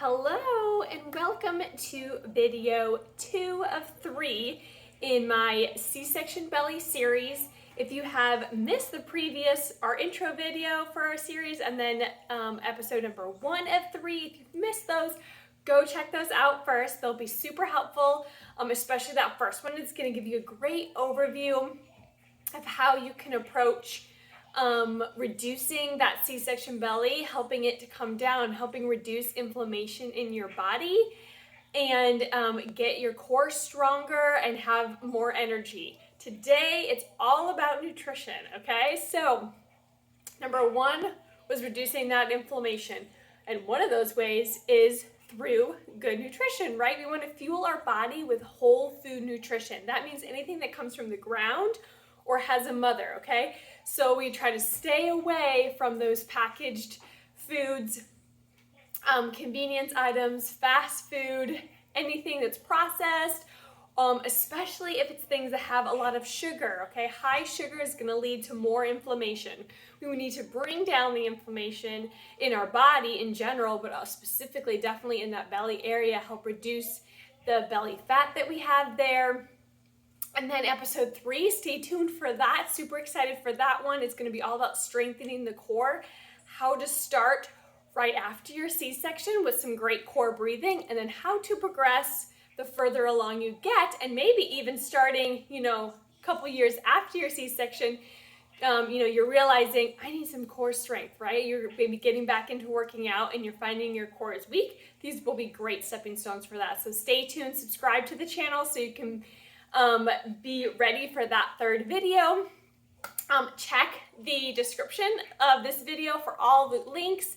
Hello and welcome to video 2 of 3 in my C-section belly series. If you have missed our intro video for our series and then episode number 1 of 3, if you've missed those, go check those out first. They'll be super helpful, especially that first one. It's going to give you a great overview of how you can approach reducing that C-section belly, helping it to come down, helping reduce inflammation in your body, and get your core stronger and have more energy. Today, it's all about nutrition, okay? So, number 1 was reducing that inflammation. And one of those ways is through good nutrition, right? We want to fuel our body with whole food nutrition. That means anything that comes from the ground or has a mother, okay? So we try to stay away from those packaged foods, convenience items, fast food, anything that's processed, especially if it's things that have a lot of sugar, okay? High sugar is gonna lead to more inflammation. We need to bring down the inflammation in our body in general, but specifically definitely in that belly area, help reduce the belly fat that we have there. And then episode 3, stay tuned for that. Super excited for that one. It's going to be all about strengthening the core, how to start right after your C-section with some great core breathing, and then how to progress the further along you get, and maybe even starting, a couple years after your C-section, you're realizing, I need some core strength, right? You're maybe getting back into working out and you're finding your core is weak. These will be great stepping stones for that. So stay tuned, subscribe to the channel so you can be ready for that third video. Check the description of this video for all the links.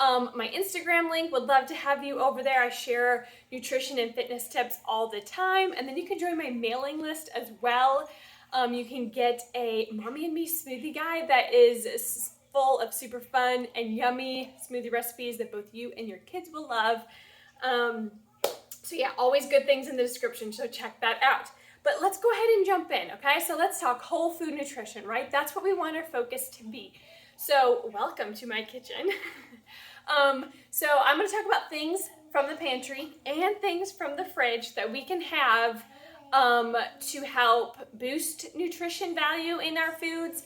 My Instagram link, would love to have you over there. I share nutrition and fitness tips all the time. And then you can join my mailing list as well. You can get a Mommy and Me smoothie guide that is full of super fun and yummy smoothie recipes that both you and your kids will love. So yeah, always good things in the description, so check that out. But let's go ahead and jump in, okay? So let's talk whole food nutrition, right? That's what we want our focus to be. So welcome to my kitchen. So I'm gonna talk about things from the pantry and things from the fridge that we can have to help boost nutrition value in our foods.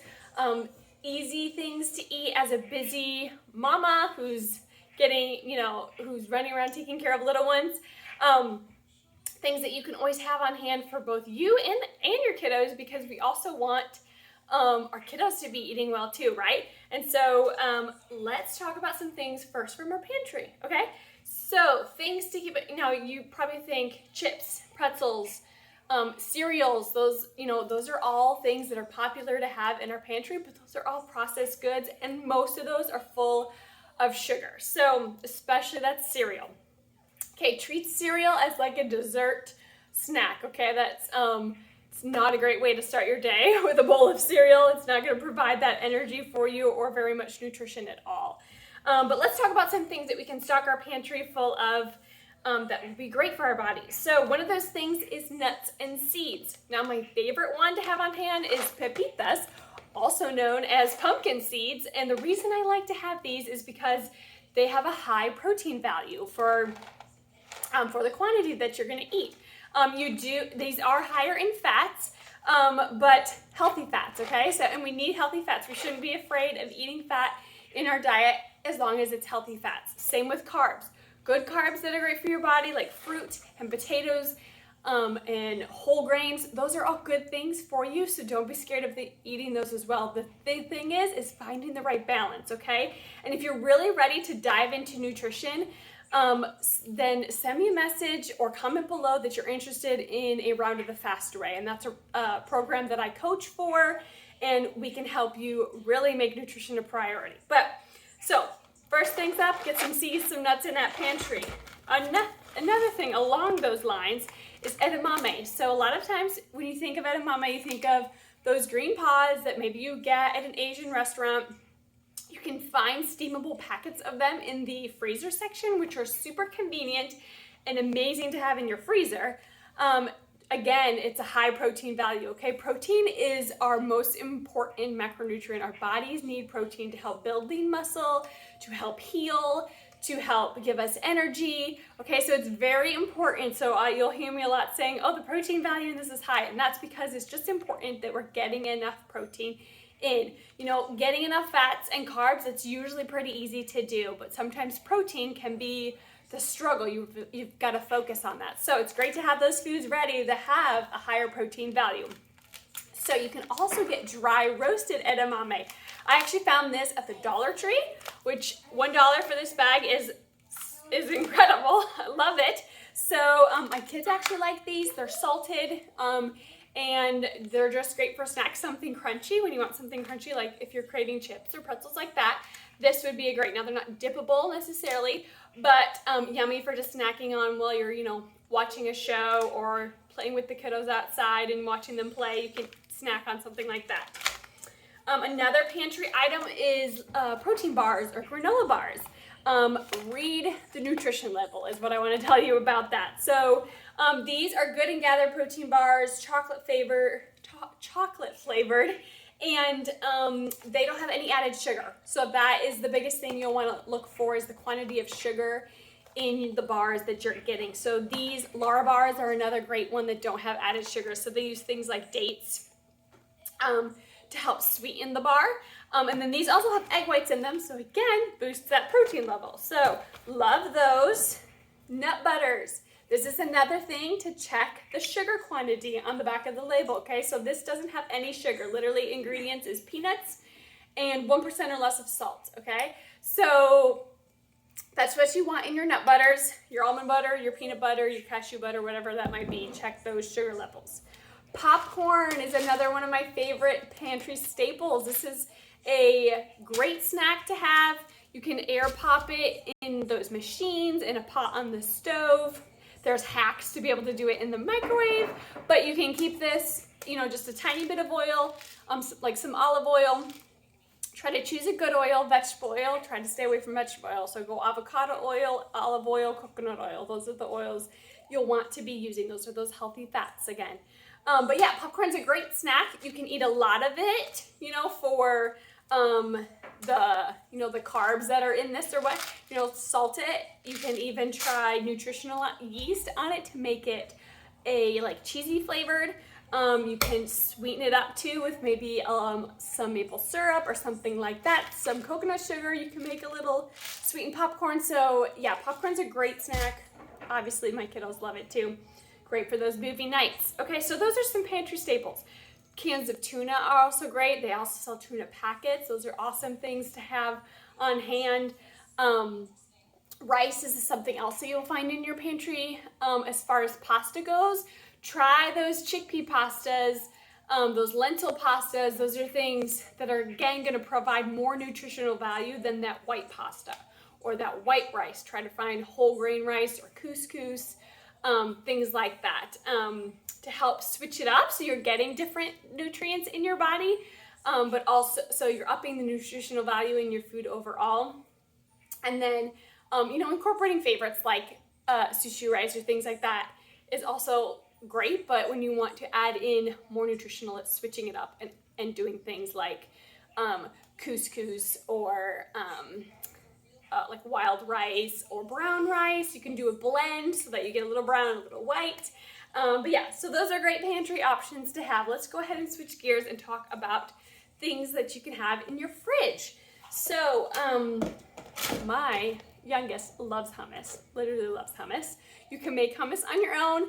Easy things to eat as a busy mama who's who's running around taking care of little ones. Things that you can always have on hand for both you and your kiddos, because we also want our kiddos to be eating well too, right? And so let's talk about some things first from our pantry, okay? So things to keep it, you probably think chips, pretzels, cereals, those are all things that are popular to have in our pantry, but those are all processed goods and most of those are full of sugar. So especially that cereal. Okay, treat cereal as like a dessert snack, okay? That's it's not a great way to start your day with a bowl of cereal. It's not going to provide that energy for you or very much nutrition at all. But let's talk about some things that we can stock our pantry full of that would be great for our bodies. So one of those things is nuts and seeds. Now my favorite one to have on hand is pepitas, also known as pumpkin seeds. And the reason I like to have these is because they have a high protein value for the quantity that you're going to eat. These are higher in fats, but healthy fats, okay? So, and we need healthy fats. We shouldn't be afraid of eating fat in our diet as long as it's healthy fats. Same with carbs. Good carbs that are great for your body, like fruit and potatoes, and whole grains. Those are all good things for you, so don't be scared of eating those as well. The thing is finding the right balance, okay? And if you're really ready to dive into nutrition, then send me a message or comment below that you're interested in a Round of the Fast Array. And that's a program that I coach for, and we can help you really make nutrition a priority. So first things up, get some seeds, some nuts in that pantry. Another thing along those lines is edamame. So a lot of times when you think of edamame, you think of those green pods that maybe you get at an Asian restaurant. You can find steamable packets of them in the freezer section, which are super convenient and amazing to have in your freezer. Again, it's a high protein value, okay? Protein is our most important macronutrient. Our bodies need protein to help build lean muscle, to help heal, to help give us energy. Okay, so it's very important. So you'll hear me a lot saying, oh, the protein value in this is high. And that's because it's just important that we're getting enough protein in. You know, getting enough fats and carbs, it's usually pretty easy to do, but sometimes protein can be the struggle. You've got to focus on that. So it's great to have those foods ready that have a higher protein value. So you can also get dry roasted edamame. I actually found this at the Dollar Tree, which $1 for this bag is incredible. I love it. So my kids actually like these. They're salted and they're just great for snacks, something crunchy. When you want something crunchy, like if you're craving chips or pretzels like that, this would be a great. Now they're not dippable necessarily, but yummy for just snacking on while you're, watching a show or playing with the kiddos outside and watching them play. You can snack on something like that. Another pantry item is protein bars or granola bars. Read the nutrition label is what I want to tell you about that. So these are Good and Gather protein bars, chocolate flavored, and they don't have any added sugar. So that is the biggest thing you'll want to look for, is the quantity of sugar in the bars that you're getting. So these Lara bars are another great one that don't have added sugar. So they use things like dates to help sweeten the bar. And then these also have egg whites in them, so again, boosts that protein level. So love those. Nut butters. This is another thing to check the sugar quantity on the back of the label, okay? So this doesn't have any sugar. Literally, ingredients is peanuts and 1% or less of salt, okay? So that's what you want in your nut butters, your almond butter, your peanut butter, your cashew butter, whatever that might be. Check those sugar levels. Popcorn is another one of my favorite pantry staples. This is a great snack to have. You can air pop it in those machines, in a pot on the stove. There's hacks to be able to do it in the microwave, but you can keep this, just a tiny bit of oil, like some olive oil. Try to choose a good oil, vegetable oil. Try to stay away from vegetable oil. So go avocado oil, olive oil, coconut oil. Those are the oils you'll want to be using. Those are those healthy fats again. But yeah, popcorn's a great snack. You can eat a lot of it, for the carbs that are in this or what, salt it. You can even try nutritional yeast on it to make it a cheesy flavored. You can sweeten it up too with maybe some maple syrup or something like that. Some coconut sugar. You can make a little sweetened popcorn. So yeah, popcorn's a great snack. Obviously my kiddos love it too. Great for those movie nights. Okay, so those are some pantry staples. Cans of tuna are also great. They also sell tuna packets. Those are awesome things to have on hand. Rice is something else that you'll find in your pantry. As far as pasta goes, try those chickpea pastas, those lentil pastas. Those are things that are, again, going to provide more nutritional value than that white pasta or that white rice. Try to find whole grain rice or couscous, things like that, to help switch it up so you're getting different nutrients in your body, but also so you're upping the nutritional value in your food overall. And then, incorporating favorites like sushi rice or things like that is also great, but when you want to add in more nutritional, it's switching it up and doing things like couscous or like wild rice or brown rice. You can do a blend so that you get a little brown and a little white. But yeah, so those are great pantry options to have. Let's go ahead and switch gears and talk about things that you can have in your fridge. So my youngest loves hummus, literally loves hummus. You can make hummus on your own.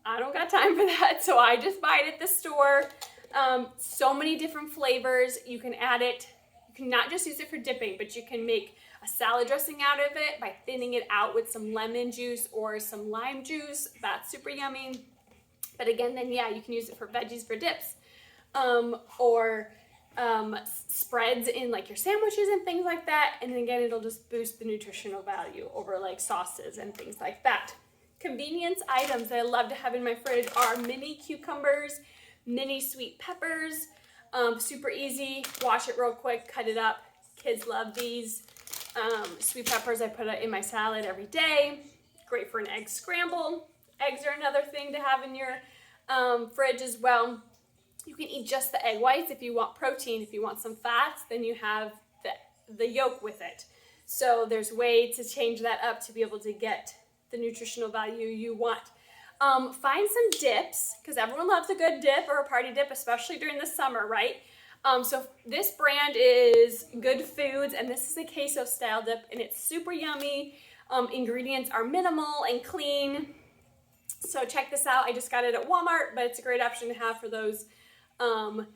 I don't got time for that, so I just buy it at the store. So many different flavors. You can add it. You can not just use it for dipping, but you can make a salad dressing out of it by thinning it out with some lemon juice or some lime juice. That's super yummy. But again, then yeah, you can use it for veggies for dips, or spreads in like your sandwiches and things like that. And then again, it'll just boost the nutritional value over like sauces and things like that. Convenience items that I love to have in my fridge are mini cucumbers, mini sweet peppers. Super easy. Wash it real quick, cut it up. Kids love these. Sweet peppers, I put it in my salad every day. Great for an egg scramble. Eggs are another thing to have in your fridge as well. You can eat just the egg whites if you want protein. If you want some fats, then you have the yolk with it. So there's ways to change that up to be able to get the nutritional value you want. Find some dips, because everyone loves a good dip or a party dip, especially during the summer, right? So this brand is Good Foods, and this is a queso style dip, and it's super yummy. Ingredients are minimal and clean. So check this out. I just got it at Walmart, but it's a great option to have for those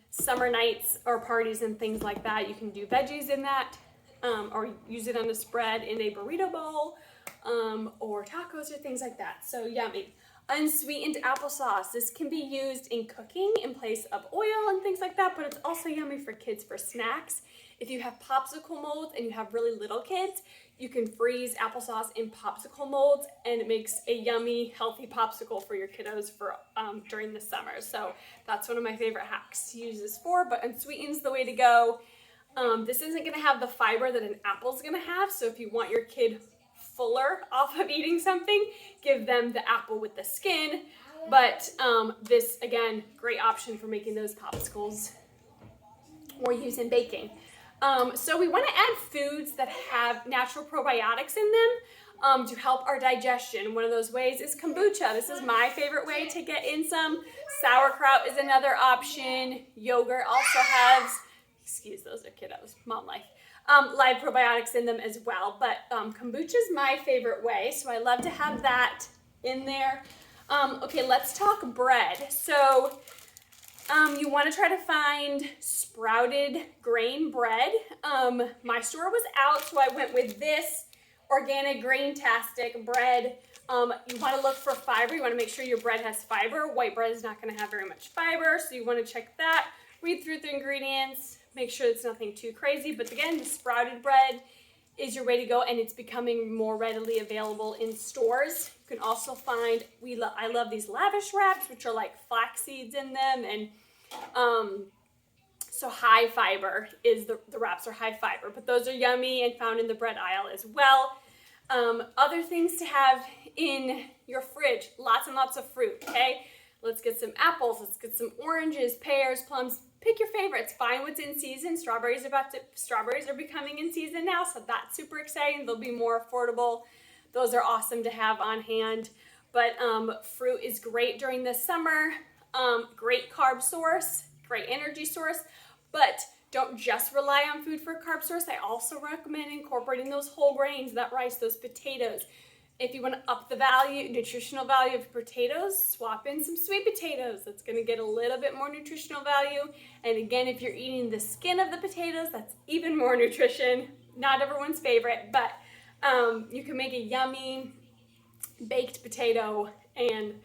summer nights or parties and things like that. You can do veggies in that, or use it on a spread in a burrito bowl, or tacos or things like that. So yummy. Unsweetened applesauce. This can be used in cooking in place of oil and things like that, but it's also yummy for kids for snacks. If you have popsicle molds and you have really little kids, you can freeze applesauce in popsicle molds, and it makes a yummy, healthy popsicle for your kiddos for during the summer. So that's one of my favorite hacks to use this for, but unsweetened's the way to go. This isn't gonna have the fiber that an apple's gonna have, so if you want your kid fuller off of eating something, give them the apple with the skin. But this, again, great option for making those popsicles or use in baking. So we want to add foods that have natural probiotics in them to help our digestion. One of those ways is kombucha. This is my favorite way to get in some. Sauerkraut is another option. Yogurt also has, excuse those are kiddos, mom life. Live probiotics in them as well, but kombucha is my favorite way, so I love to have that in there. Okay, let's talk bread. So you want to try to find sprouted grain bread. My store was out, so I went with this organic grain-tastic bread. You want to look for fiber. You want to make sure your bread has fiber. White bread is not going to have very much fiber, so you want to check that. Read through the ingredients. Make sure it's nothing too crazy. But again, the sprouted bread is your way to go, and it's becoming more readily available in stores. You can also find, I love these lavish wraps, which are like flax seeds in them, and so high fiber is the wraps are high fiber, but those are yummy and found in the bread aisle as well. Other things to have in your fridge, lots and lots of fruit, okay? Let's get some apples, let's get some oranges, pears, plums. Pick your favorites. Find what's in season. Strawberries are becoming in season now, so that's super exciting. They'll be more affordable. Those are awesome to have on hand. But fruit is great during the summer. Great carb source, great energy source. But don't just rely on food for a carb source. I also recommend incorporating those whole grains, that rice, those potatoes. If you want to up the nutritional value of potatoes, swap in some sweet potatoes. That's going to get a little bit more nutritional value. And again, if you're eating the skin of the potatoes, that's even more nutrition. Not everyone's favorite, but you can make a yummy baked potato and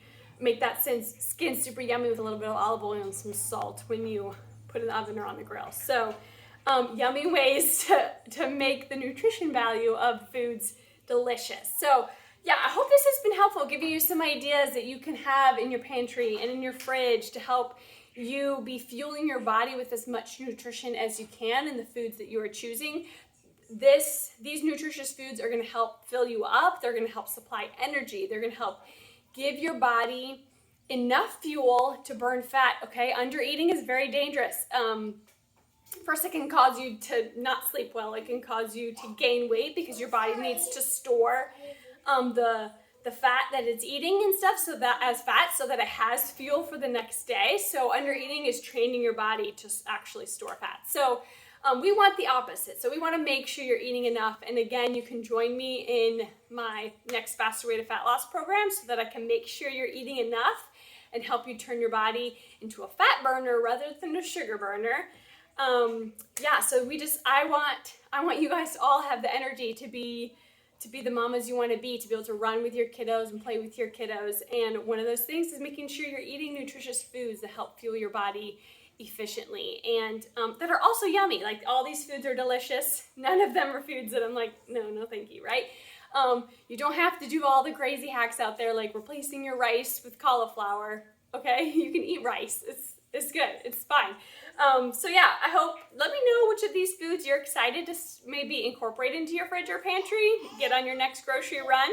make that skin super yummy with a little bit of olive oil and some salt when you put it in the oven or on the grill. So yummy ways to make the nutrition value of foods delicious. So yeah, I hope this has been helpful, giving you some ideas that you can have in your pantry and in your fridge to help you be fueling your body with as much nutrition as you can in the foods that you are choosing. These nutritious foods are going to help fill you up. They're going to help supply energy. They're going to help give your body enough fuel to burn fat, okay? Undereating is very dangerous. First, it can cause you to not sleep well. It can cause you to gain weight because your body needs to store the fat that it's eating and stuff so that it has fuel for the next day. So undereating is training your body to actually store fat. So we want the opposite. So we want to make sure you're eating enough. And again, you can join me in my next Faster Way to Fat Loss program so that I can make sure you're eating enough and help you turn your body into a fat burner rather than a sugar burner. Yeah, so I want you guys to all have the energy to be the mamas you want to be able to run with your kiddos and play with your kiddos. And one of those things is making sure you're eating nutritious foods that help fuel your body efficiently and that are also yummy. Like, all these foods are delicious. None of them are foods that I'm like, no thank you, right? You don't have to do all the crazy hacks out there like replacing your rice with cauliflower, okay? You can eat rice. It's good. It's fine. So yeah, let me know which of these foods you're excited to maybe incorporate into your fridge or pantry, get on your next grocery run.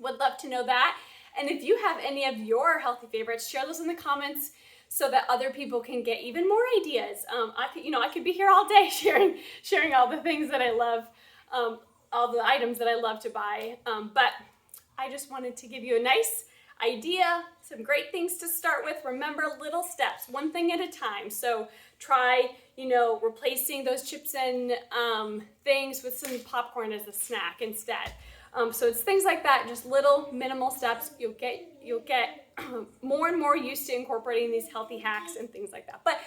Would love to know that. And if you have any of your healthy favorites, share those in the comments so that other people can get even more ideas. I could be here all day sharing all the things that I love. all the items that I love to buy. But I just wanted to give you a nice idea, some great things to start with. Remember, little steps, one thing at a time. So try, replacing those chips and things with some popcorn as a snack instead. So it's things like that, just little minimal steps. You'll get more and more used to incorporating these healthy hacks and things like that. But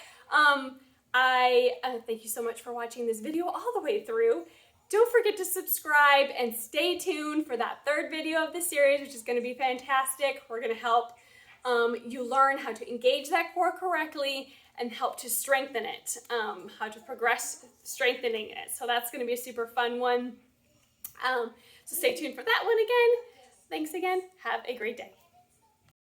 I thank you so much for watching this video all the way through. Don't forget to subscribe and stay tuned for that third video of the series, which is going to be fantastic. We're going to help you learn how to engage that core correctly and help to strengthen it, how to progress strengthening it. So that's going to be a super fun one. So stay tuned for that one again. Thanks again. Have a great day.